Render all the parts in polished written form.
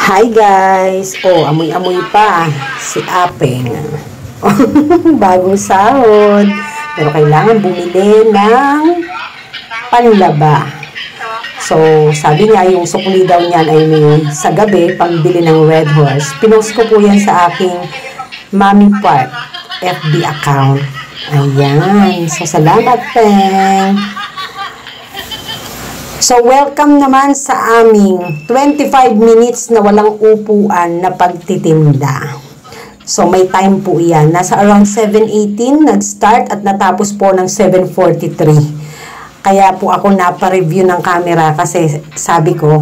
Hi guys! Amoy-amoy pa si Apeng. Bagong sahod. Pero kailangan bumili ng panlaba. So, sabi nga yung sukli daw niyan ay may sa gabi pambili ng Red Horse. Pinost ko po yan sa aking Mami Park FB account. Ayan. So, salamat, Peng. So, welcome naman sa aming 25 minutes na walang upuan na pagtitinda. So, may time po yan. Nasa around 7:18 nag-start at natapos po ng 7:43. Kaya po ako napa-review ng camera kasi sabi ko,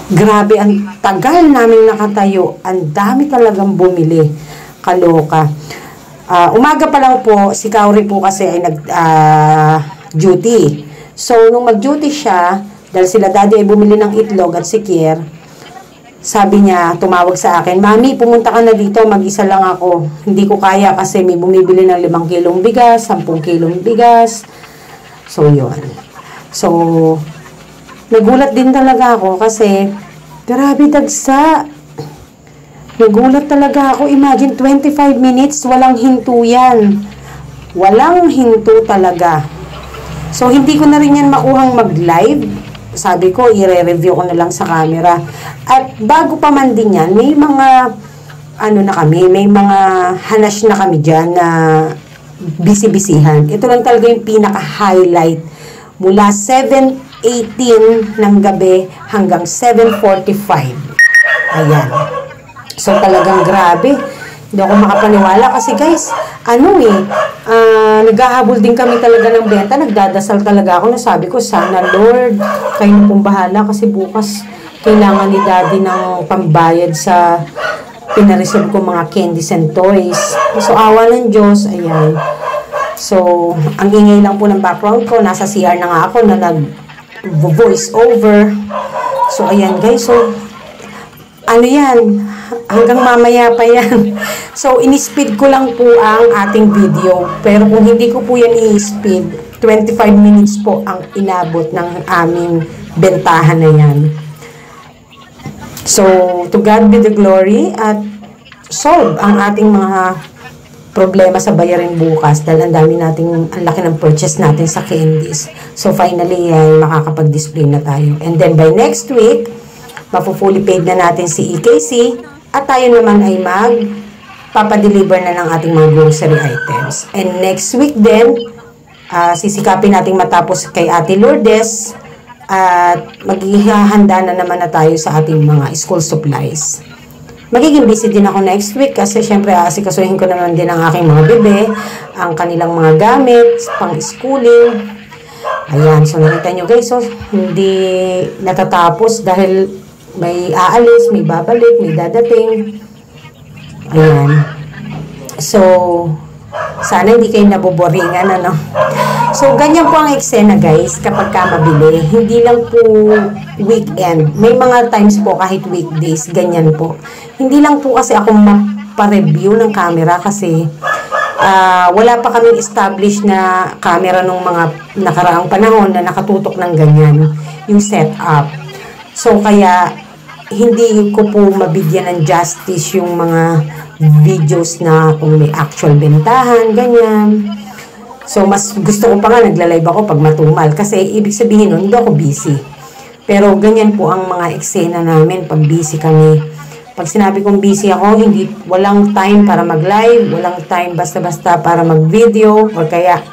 grabe, ang tagal namin nakatayo. Ang dami talagang bumili. Kaloka. Umaga pa lang po, si Kauri po kasi ay nag-duty. So, nung mag-duty siya, dahil sila daddy ay bumili ng itlog at sikir, sabi niya, tumawag sa akin, Mami, pumunta ka na dito, mag-isa lang ako. Hindi ko kaya kasi may bumibili ng 5 kilong bigas, 10 kilong bigas. So, yun. So, nagulat din talaga ako kasi, grabe dagsa. Nagulat talaga ako. Imagine, 25 minutes, walang hinto yan. Walang hinto talaga. So, hindi ko na rin yan makuhang mag-live. Sabi ko, i-review ko na lang sa camera. At bago pa man din yan, may mga, may mga hanash na kami dyan na busy-busyhan. Ito lang talaga yung pinaka-highlight. Mula 7:18 ng gabi hanggang 7:45. Ayan. So, talagang grabe. Hindi ako makapaniwala kasi guys, naghahabol din kami talaga ng benta. Nagdadasal talaga ako. Sabi ko, sana Lord, kayo na pong bahala kasi bukas kailangan ni Daddy ng pambayad sa pinareserve ko mga candies and toys. So, awa ng Diyos, ayan. So, ang ingay lang po ng background ko. Nasa CR na nga ako na nag-voice over. So, ayan guys. So, hanggang mamaya pa yan. So, in-speed ko lang po ang ating video. Pero kung hindi ko po yan i-speed, 25 minutes po ang inabot ng aming bentahan na yan. So, to God be the glory at solve ang ating mga problema sa bayarin bukas dahil ang laki ng purchase natin sa candies. So, finally, makakapag-display na tayo. And then, by next week, mapu-fully paid na natin si EKC at tayo naman ay magpapadeliver na ng ating mga grocery items. And next week din, sisikapin natin matapos kay Ate Lourdes at maghihanda na naman na tayo sa ating mga school supplies. Magiging busy din ako next week kasi syempre asikasuhin ko naman din ang aking mga bebe, ang kanilang mga gamit, pang-schooling. Ayan, so nakita nyo guys, so hindi natatapos dahil may aalis, may babalik, may dadating. Ayan. So, sana hindi kayo naboboringan, So, ganyan po ang eksena, guys, kapag ka mabili. Hindi lang po weekend. May mga times po kahit weekdays, ganyan po. Hindi lang po kasi ako mapareview ng camera kasi wala pa kaming established na camera nung mga nakaraang panahon na nakatutok ng ganyan, yung setup. So, kaya hindi ko po mabigyan ng justice yung mga videos na kung may actual bentahan, ganyan. So, mas gusto ko pa nga nagla-live ako pag matumal kasi ibig sabihin nun, hindi ako busy. Pero ganyan po ang mga eksena namin pag busy kami. Pag sinabi kong busy ako, walang time para mag-live, walang time basta-basta para mag-video, o kaya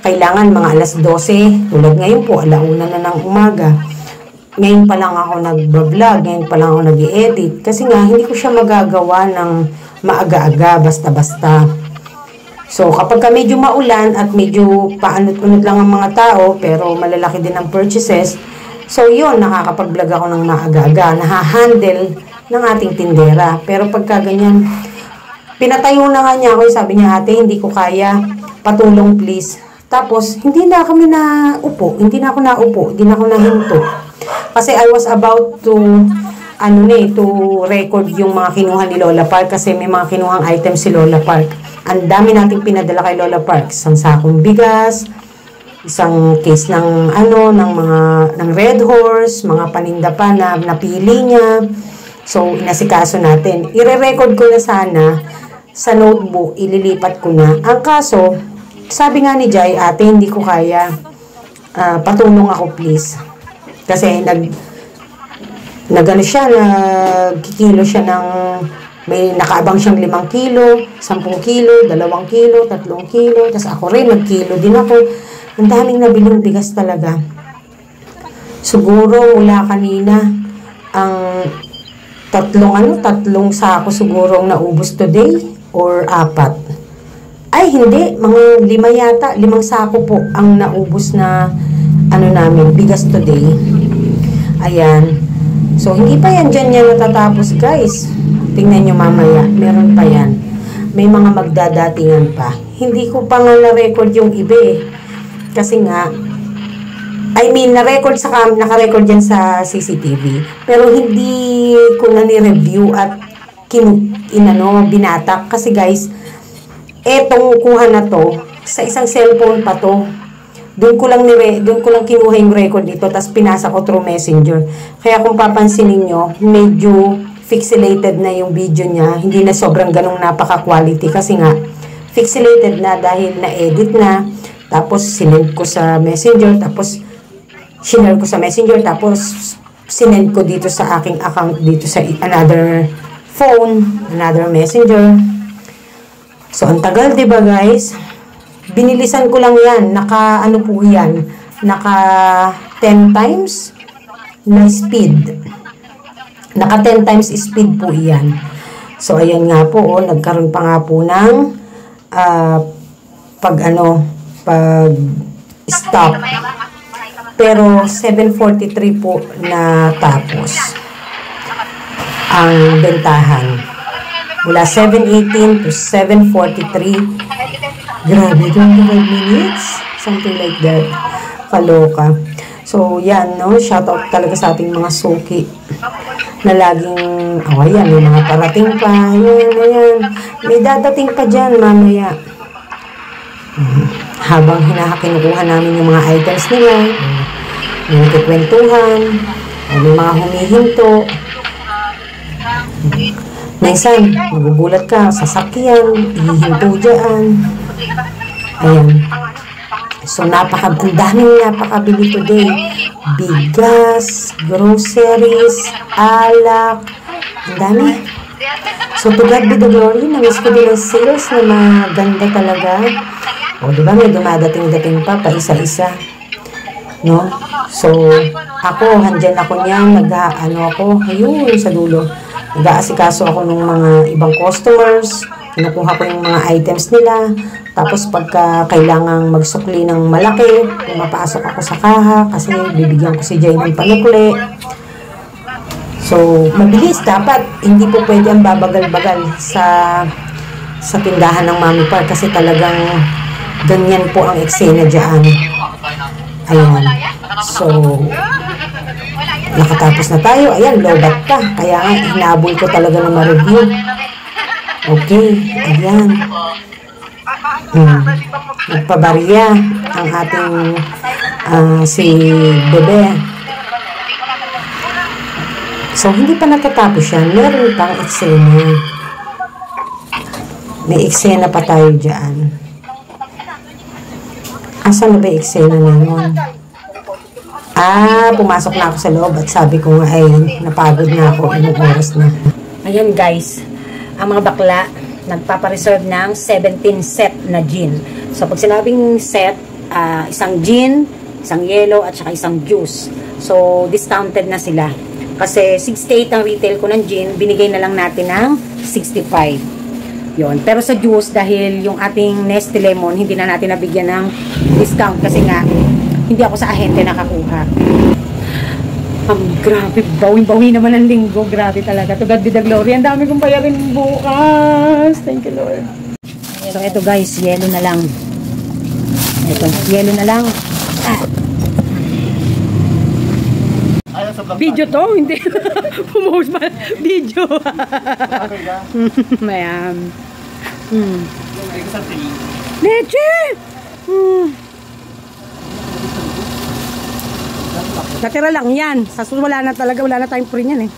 kailangan mga alas 12, tulad ngayon po, 1:00 na ng umaga. Ngayon pa lang ako nag-vlog, ngayon pa lang ako nag-i-edit. Kasi nga, hindi ko siya magagawa ng maaga-aga, basta-basta. So, kapag ka medyo maulan at medyo paanot-unot lang ang mga tao, pero malalaki din ang purchases, so yun, nakakapag-vlog ako ng maaga-aga, nahahandle ng ating tindera. Pero pagka ganyan, pinatayo na nga niya ako, sabi niya, ate, hindi ko kaya, patulong please. Tapos, hindi na ako naupo, hindi na ako nahinto. Kasi I was about to record yung mga kinuha ni Lola Park kasi may mga kinuhang items si Lola Park. Ang dami nating pinadala kay Lola Park. Isang sakong bigas, isang case ng ng Red Horse, mga paninda pa na napili niya. So, inasikaso natin. Ire-record ko na sana sa notebook, ililipat ko na. Ang kaso, sabi nga ni Jai, ate, hindi ko kaya. Patulong ako, please. Kasi nagkikilo siya ng, may nakaabang siyang 5 kilo, 10 kilo, 2 kilo, 3 kilo, tapos ako rin, nagkilo din ako. Ang daming nabiling bigas talaga. Siguro, mula kanina, ang tatlong sako siguro ang naubos today, or 4. Ay, hindi, mga 5 yata, 5 sako po ang naubos na, namin, bigas today. Ayan. So, hindi pa yan dyan natatapos, guys. Tingnan nyo mamaya. Meron pa yan. May mga magdadatingan pa. Hindi ko pa nga na-record yung iba eh. Kasi nga, naka-record yan sa CCTV. Pero hindi ko na ni-review at binatak. Kasi guys, etong kuha na to, sa isang cellphone pa to. Doon ko lang kinuha yung record dito, tapos pinasa ko through Messenger. Kaya kung papansinin nyo, medyo pixelated na yung video niya. Hindi na sobrang ganong napaka-quality kasi nga, pixelated na dahil na-edit na. Tapos, sinend ko sa Messenger. Tapos, sinare ko sa Messenger. Tapos, sinend ko dito sa aking account, dito sa another phone, another Messenger. So, ang tagal, diba guys? Binilisan ko lang yan. Naka 10 times na speed. Naka 10 times speed po yan. So, ayan nga po, nagkaroon pa nga po ng pag-stop. Pero, 7:43 po na tapos ang bentahan. Mula 7:18 to 7:43. Grabe, 25 minutes? Something like that. Kaloka. So, yan, no? Shoutout talaga sa ating mga suki na laging, ayan, may mga parating pa. Ayan. May dadating pa dyan, mamaya. Habang kinukuha namin yung mga items nila, may nagkikwentuhan, may mga humihinto. Minsan, magugulat ka, sasakyan, hihinto dyan. Ayan. So, ang daming napakabili today. Bigas, groceries, alak, ang dami. So, to God be the glory. Namiss ko din ang sales na maganda talaga. O, diba, may dumadating-dating pa isa-isa. No? So, handyan ako niyan, ayun, sa dulo. Nag-aasikaso ako ng mga ibang customers, kinukuha ko yung mga items nila, tapos pagka kailangang magsukli ng malaki, pumapasok ako sa kaha, kasi bibigyan ko si Jay ng panukli. So, mabilis dapat, hindi po pwede ang babagal-bagal sa tindahan ng Mami Par, kasi talagang ganyan po ang eksena dyan. Ayan. So, nakatapos na tayo. Ayan, lobat pa. Kaya nga, hinabol ko talaga ng ma-review. Okay, ayan. Nagpabarya ang ating si Bebe. So, hindi pa natatapos yan. Meron pang eksena. May eksena pa tayo dyan. Asan na ba yung eksena na yun? Pumasok na ako sa loob at sabi ko nga ay napagod na ako, ilang oras na. Ayan guys, ang mga bakla nagpapareserve ng 17 set na gin. So pag sinabing set, isang gin, isang yellow at saka isang juice. So discounted na sila. Kasi 68 ang retail ko ng gin, binigay na lang natin ng 65. Yun. Pero sa juice, dahil yung ating Nestle Lemon, hindi na natin nabigyan ng discount kasi nga, hindi ako sa ahente nakakuha. Grabe, bawing-bawi naman ang linggo. Grabe talaga. To God be the glory. Ang dami kong bayarin bukas. Thank you, Lord. So, ito guys, yellow na lang. Ito, yellow na lang. Video to? Hindi. Pumuhos pa. Video. Mayam. Leche! Natira lang yan. Sa wala na talaga, wala na tayong free yan eh.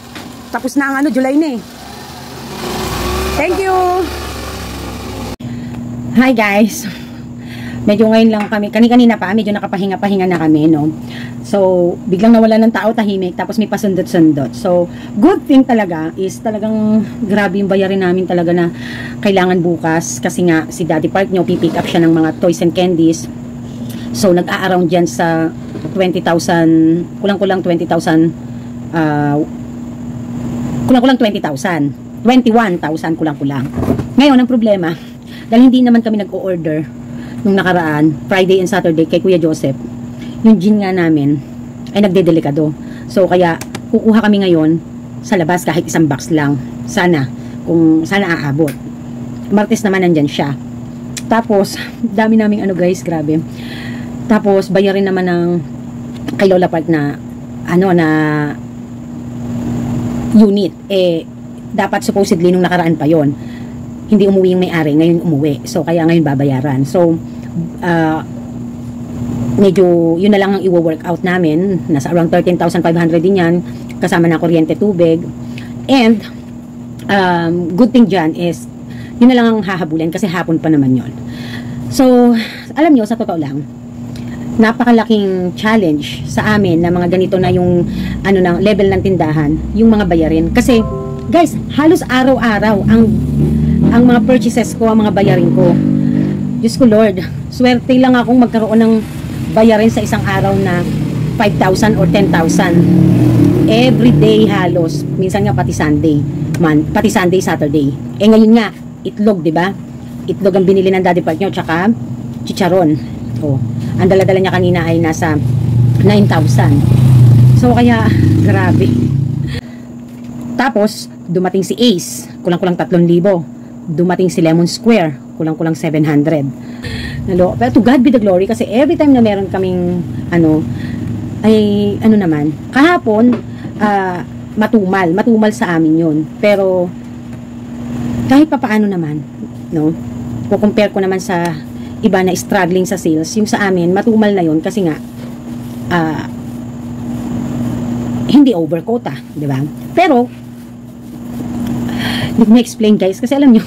Tapos na ang ano, July na eh. Thank you! Hi guys! Medyo ngayon lang kami, kanina pa, medyo nakapahinga-pahinga na kami, no? So, biglang nawala ng tao, tahimik, tapos may pasundot-sundot. So, good thing talaga is talagang grabe yung bayarin namin talaga na kailangan bukas kasi nga si Daddy Park nyo, pipick up siya ng mga toys and candies. So, nag-a-around dyan sa 20,000, kulang-kulang 20,000, kulang-kulang 20,000. 21,000 kulang-kulang. Ngayon, ang problema, dahil hindi naman kami nag-o-order nung nakaraan, Friday and Saturday kay Kuya Joseph, yung gin nga namin ay nagdedelikado. So kaya kukuha kami ngayon sa labas kahit isang box lang. Sana, kung sana aabot. Martes naman nandyan siya. Tapos, dami naming ano guys, grabe. Tapos, bayarin naman ng kay Lola Park na ano na unit. Eh, dapat supposedly nung nakaraan pa yon, hindi umuwi yung may-ari, ngayon umuwi. So, kaya ngayon babayaran. So, medyo, yun na lang ang i-work out namin. Nasa around 13,500 din yan, kasama na kuryente, tubig. And, good thing dyan is, yun na lang ang hahabulin kasi hapon pa naman yon. So, alam nyo, sa totoo lang, napakalaking challenge sa amin na mga ganito na yung ano ng level ng tindahan, yung mga bayarin. Kasi, guys, halos araw-araw ang mga purchases ko, ang mga bayarin ko. Diyos ko Lord, swerte lang akong magkaroon ng bayarin sa isang araw na 5,000 or 10,000. Every day halos. Minsan nga pati Sunday. Pati Sunday, Saturday. Eh ngayon nga, itlog, di ba? Itlog ang binili ng Daddy Park nyo, tsaka chicharon. Oh, ang dala-dala niya kanina ay nasa 9,000. So kaya, grabe. Tapos, dumating si Ace, kulang-kulang 3,000. Dumating si Lemon Square, kulang-kulang 700. Pero to God be the glory kasi every time na meron kaming ano, ay ano naman, kahapon matumal sa amin yun. Pero kahit papaano naman, no, compare ko naman sa iba na struggling sa sales, yung sa amin matumal na yun kasi nga hindi over quota, di ba? Pero let me explain guys, kasi alam nyo,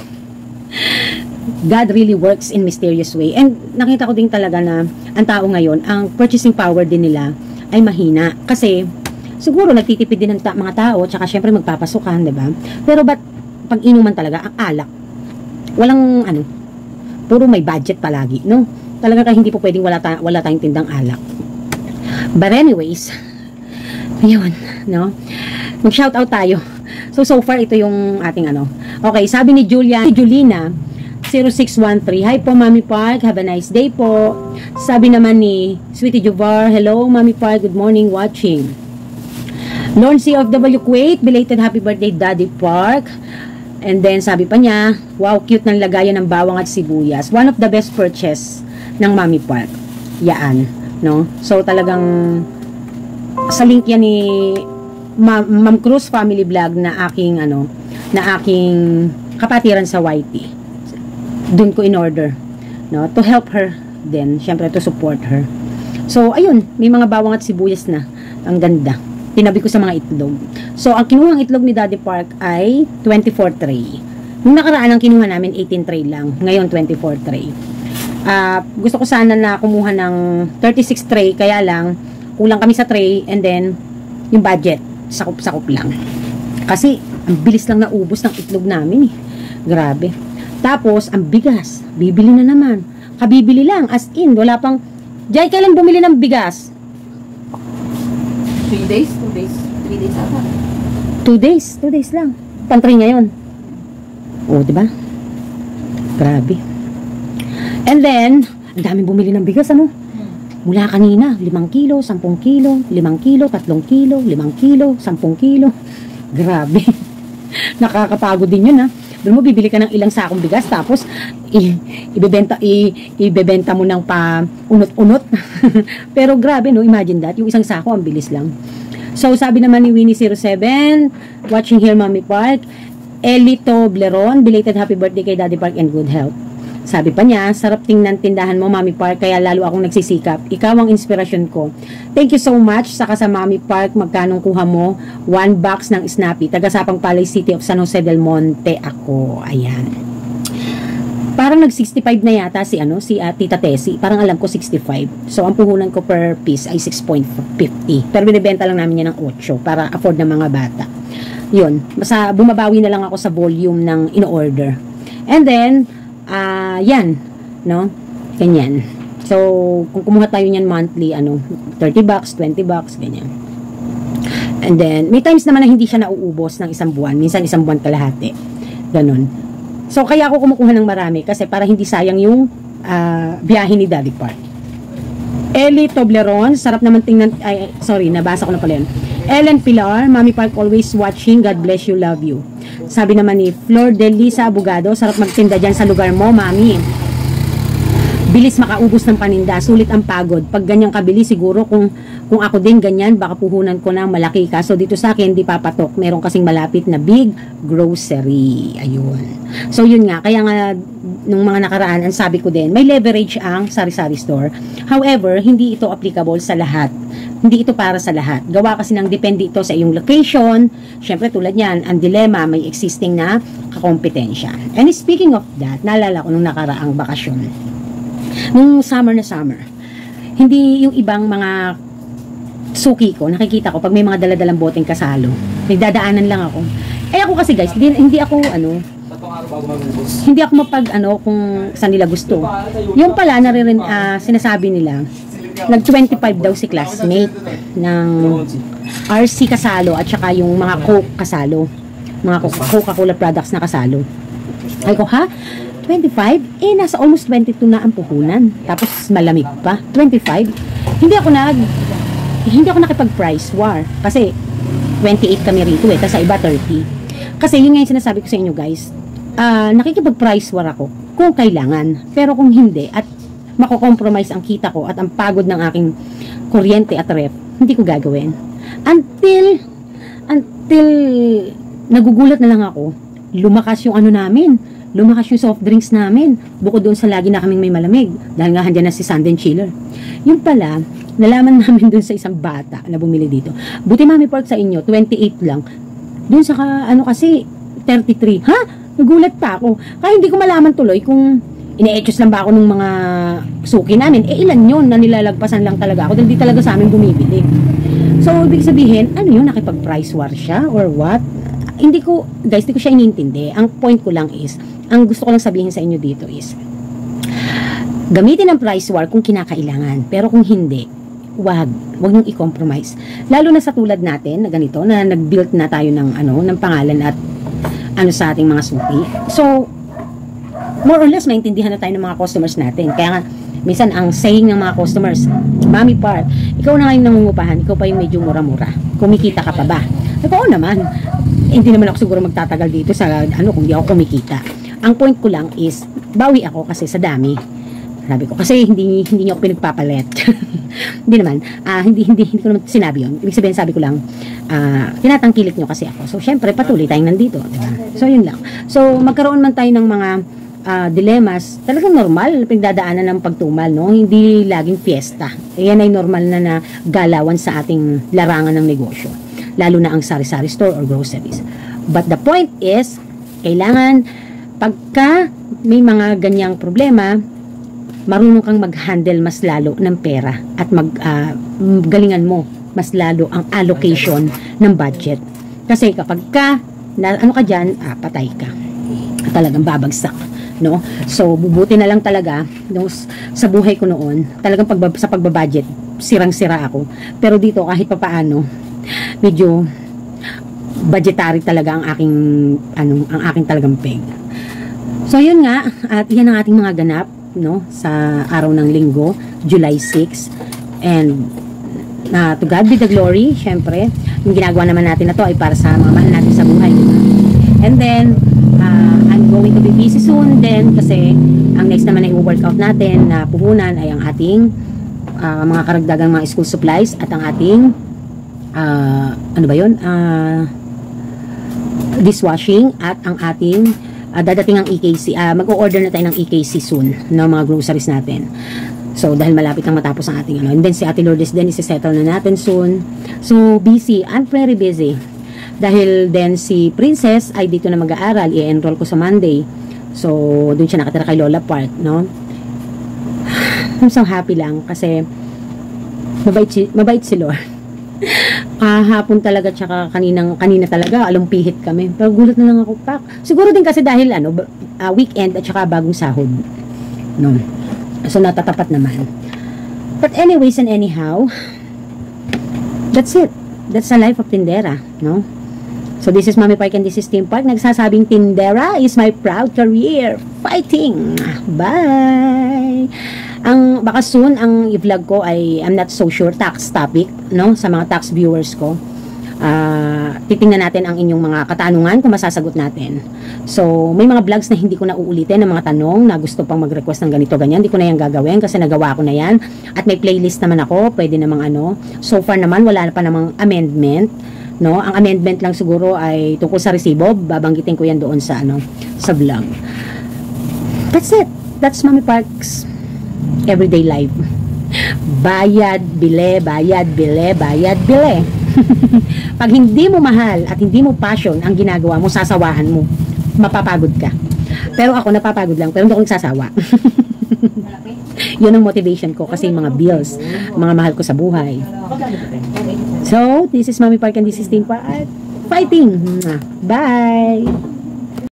God really works in mysterious way. And nakita ko din talaga na ang tao ngayon, ang purchasing power din nila ay mahina. Kasi siguro nagtitipid din ng mga tao, tsaka syempre magpapasukan, diba? Pero ba't pag inuman talaga, ang alak, walang ano, puro may budget palagi, no? Talaga hindi po pwedeng wala tayong tindang alak. But anyways, ayun, no? Mag-shoutout tayo. So far, ito yung ating ano. Okay, sabi ni Julina, 0613, hi po Mami Park, have a nice day po. Sabi naman ni Sweetie Juvar, hello Mami Park, good morning, watching. Lord C of W Kuwait, belated happy birthday Daddy Park. And then sabi pa niya, wow, cute ng lagayan ng bawang at sibuyas. One of the best purchase ng Mami Park. Yaan, no? So talagang sa link yan ni Ma'am Cruz Family Vlog na aking ano, na aking kapatiran sa YT. Doon ko in order, no, to help her then, syempre to support her. So ayun, may mga bawang at sibuyas na. Ang ganda. Tinabi ko sa mga itlog. So ang kinuhang itlog ni Daddy Park ay 24 tray. Nung nakaraan ang kinuha namin 18 tray lang. Ngayon 24 tray. Gusto ko sana na kumuha ng 36 tray, kaya lang kulang kami sa tray and then yung budget sakop-sakop lang. Kasi, ang bilis lang naubos ng itlog namin eh. Grabe. Tapos, ang bigas. Bibili na naman. Kabibili lang. As in, wala pang... Jai, kailan bumili ng bigas? 3 days? 2 days? 3 days ata? 2 days. 2 days lang. Pantry ngayon. O, diba? Grabe. And then, ang daming bumili ng bigas, ano? Mula kanina, 5 kilo, 10 kilo, 5 kilo, 3 kilo, 5 kilo, 10 kilo. Grabe. Nakakapagod din yun, ha. Doon mo, bibili ka ng ilang sakong bigas, tapos, ibebenta mo ng pa unot-unot. Pero grabe, no? Imagine that. Yung isang sako, ang bilis lang. So, sabi naman ni Winnie07, watching here, Mami Park, Elito Bleron, belated happy birthday kay Daddy Park and good health. Sabi pa niya, sarap tingnan tindahan mo, Mami Park, kaya lalo akong nagsisikap. Ikaw ang inspirasyon ko. Thank you so much. Saka sa Mami Park, magkanong kuha mo? 1 box ng Snappy. Taga-Sapang Palay City of San Jose del Monte ako. Ayan. Parang nag-65 na yata si Tita Tessie. Parang alam ko 65. So, ang puhunan ko per piece ay 6.50. Pero binibenta lang namin yan ng 8 para afford ng mga bata. Yun. Basta bumabawi na lang ako sa volume ng in-order. And then, yan, no? Ganyan. So, kung kumuha tayo niyan monthly, 30 bucks, 20 bucks, ganyan. And then, may times naman na hindi siya nauubos ng isang buwan. Minsan, isang buwan kalahati. Ganon. So, kaya ako kumukuha ng marami kasi para hindi sayang yung biyahe ni Daddy Park. Ellie Toblerone, sarap naman tingnan, nabasa ko na pala yun. Ellen Pilar, Mami Park always watching, God bless you, love you. Sabi naman ni Flor de Lisa Abogado, sarap magtinda dyan sa lugar mo, Mami. Bilis makaubos ng paninda, sulit ang pagod. Pag ganyan kabili, siguro kung ako din ganyan, baka puhunan ko ng malaki. Kaso dito sa akin, di papatok. Meron kasing malapit na big grocery. Ayun. So yun nga, kaya nga nung mga nakaraan, ang sabi ko din, may leverage ang sari-sari store. However, hindi ito applicable sa lahat. Hindi ito para sa lahat. Gawa kasi ng depende ito sa iyong location. Siyempre tulad yan, ang dilemma, may existing na kakompetensya. And speaking of that, naalala ko nung nakaraang bakasyon. Nung summer na summer, hindi yung ibang mga suki ko, nakikita ko pag may mga daladalang boteng kasalo, nagdadaanan lang ako. Ako kasi guys, hindi ako mapag kung saan nila gusto. Yung pala, sinasabi nila, nag-25 daw si classmate ng RC kasalo at saka yung mga Coke kasalo. Mga Coca-Cola products na kasalo. Ay ko, ha? 25? Nasa almost 22 na ang puhunan. Tapos malamig pa. 25? Hindi ako nakipag-price war. Kasi 28 kami rito Tapos sa iba 30. Kasi yun nga yung sinasabi ko sa inyo guys. Nakikipag-price war ako kung kailangan. Pero kung hindi at mako-compromise ang kita ko at ang pagod ng aking kuryente at rep, hindi ko gagawin. Until nagugulat na lang ako, lumakas yung lumakas yung soft drinks namin, bukod doon sa lagi na kaming may malamig, dahil nga handyan na si Sanden Chiller. Yung pala, nalaman namin doon sa isang bata na bumili dito. Buti Mami Park sa inyo, 28 lang. Doon sa kasi, 33. Ha? Nagulat pa ako. Kaya hindi ko malaman tuloy kung ine-etchos lang ba ako ng mga suki namin. Ilan yun na nilalagpasan lang talaga ako, dahil di talaga sa amin bumibili. So, ibig sabihin, nakipag-price war siya or what? Hindi ko siya inintindi. Ang point ko lang is, ang gusto ko lang sabihin sa inyo dito is, gamitin ang price war kung kinakailangan. Pero kung hindi, wag niyong i-compromise. Lalo na sa tulad natin, na ganito, na nag-build na tayo ng pangalan at sa ating mga suki. So, more or less, maintindihan na tayo ng mga customers natin. Kaya nga, minsan, ang saying ng mga customers, Mami Park, ikaw na ngayon nangungupahan, ikaw pa yung medyo mura-mura. Kumikita ka pa ba? Oo naman. Hindi naman ako siguro magtatagal dito sa kung di ako kumikita. Ang point ko lang is, bawi ako kasi sa dami. Sabi ko, kasi hindi niyo ako pinagpapalit. Hindi naman. Hindi ko naman sinabi yun. Ibig sabihin, sabi ko lang, tinatangkilik nyo kasi ako. So, syempre, patuloy tayong nandito. Diba? So, yun lang. So, magkaroon man tayo ng mga dilemmas, talagang normal, pinagdadaanan ng pagtumal, no? Hindi laging fiesta. Yan ay normal na galawan sa ating larangan ng negosyo. Lalo na ang sari-sari store or groceries. But the point is, kailangan, pagka may mga ganyang problema, marunong kang mag-handle mas lalo ng pera at galingan mo mas lalo ang allocation ng budget. Kasi kapag ka dyan, patay ka. Talagang babagsak. No? So, bubuti na lang talaga sa buhay ko noon, talagang sa pagbabudget, sirang-sira ako. Pero dito, kahit papaano, medyo budgetary talaga ang aking talagang peg. So, yun nga, at yan ang ating mga ganap, no, sa araw ng linggo, July 6. And, to God be the glory, syempre, yung ginagawa naman natin na to ay para sa mga mahal natin sa buhay. Diba? And then, I'm going to be busy soon then kasi ang next naman na i-workout natin na puhunan ay ang ating mga karagdagang mga school supplies at ang ating dishwashing at ang ating dadating ang EKC, mag-o-order na tayo ng EKC soon, no, mga groceries natin. So, dahil malapit nang matapos ang ating ano. And then, si Ate Lourdes din, isi-settle na natin soon. So, busy. I'm very busy. Dahil then, si Princess ay dito na mag-aaral. I-enroll ko sa Monday. So, dun siya nakatira kay Lola Park, no? I'm so happy lang kasi mabait si Lord. Kahapon talaga, tsaka kanina talaga, alumpihit kami. Pero gulat na lang ako, pak. Siguro din kasi dahil, weekend at tsaka bagong sahod. No? So, natatapat naman. But anyways and anyhow, that's it. That's the life of Tindera, no? So, this is Mami Park and this is Team Park. Nagsasabing Tindera is my proud career. Fighting! Bye! Baka soon, ang i-vlog ko ay, I'm not so sure, tax topic, no? Sa mga tax viewers ko. Titingnan natin ang inyong mga katanungan kung masasagot natin. So, may mga vlogs na hindi ko na uulitin ng mga tanong na gusto pang mag-request ng ganito, ganyan. Hindi ko na yan gagawin kasi nagawa ko na yan. At may playlist naman ako, pwede namang So far naman, wala pa namang amendment. No? Ang amendment lang siguro ay tungkol sa resibo. Babanggitin ko yan doon sa, sa vlog. That's it. That's Mami Park's everyday life. Bayad, bile, bayad, bile, bayad, bile. Pag hindi mo mahal at hindi mo passion ang ginagawa mo, sasawaan mo, mapapagod ka. Pero ako napapagod lang, pero hindi ako nagsasawa. Yun ang motivation ko kasi yung mga bills, mga mahal ko sa buhay. So, this is Mami Park and this is Team Park. Fighting! Bye!